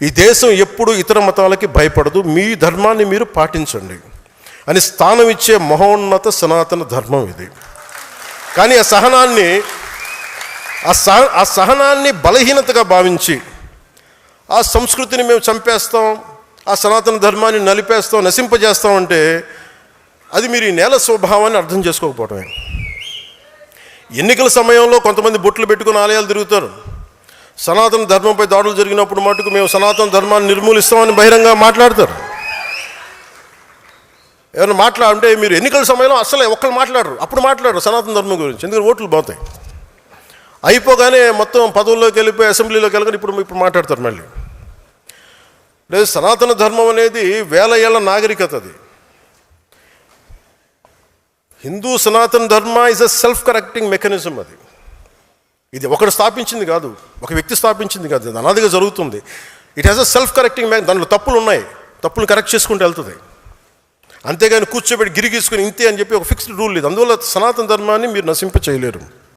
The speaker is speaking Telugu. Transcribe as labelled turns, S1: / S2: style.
S1: ఈ దేశం ఎప్పుడు ఇతర మతాలకి భయపడదు, మీ ధర్మాన్ని మీరు పాటించండి అని స్థానం ఇచ్చే మహోన్నత సనాతన ధర్మం ఇది. కానీ ఆ సహనాన్ని బలహీనతగా భావించి ఆ సంస్కృతిని మేము చంపేస్తాం, ఆ సనాతన ధర్మాన్ని నలిపేస్తాం, నశింపజేస్తాం అంటే అది మీరు ఈ నేల స్వభావాన్ని అర్థం చేసుకోకపోవటమే. ఎన్నికల సమయంలో కొంతమంది బొట్లు పెట్టుకుని ఆలయాలు తిరుగుతారు. సనాతన ధర్మంపై దాడులు జరిగినప్పుడు మటుకు మేము సనాతన ధర్మాన్ని నిర్మూలిస్తామని బహిరంగ మాట్లాడతారు. ఏమైనా అంటే మీరు ఎన్నికల సమయంలో అసలు ఒక్కరు మాట్లాడరు, అప్పుడు మాట్లాడరు సనాతన ధర్మం గురించి, ఎందుకంటే ఓట్లు పోతాయి. అయిపోగానే మొత్తం పదవుల్లోకి వెళ్ళిపోయి అసెంబ్లీలోకి వెళ్ళగానే ఇప్పుడు మాట్లాడతారు మళ్ళీ. లేదు, సనాతన ధర్మం అనేది వేల ఏళ్ల నాగరికత. అది హిందూ సనాతన ధర్మ is a self correcting mechanism. ఇది ఒకడు స్థాపించింది కాదు, ఒక వ్యక్తి స్థాపించింది కాదు, అది అనాదిగా జరుగుతుంది. It has a self correcting దాంట్లో తప్పులు ఉన్నాయి, తప్పులు కరెక్ట్ చేసుకుంటూ వెళ్తుంది. అంతేగాని కూర్చోబెట్టి గిరిగీసుకుని ఇంతే అని చెప్పి ఒక ఫిక్స్డ్ రూల్ లేదు. అందువల్ల సనాతన ధర్మాన్ని మీరు నశింప చేయలేరు.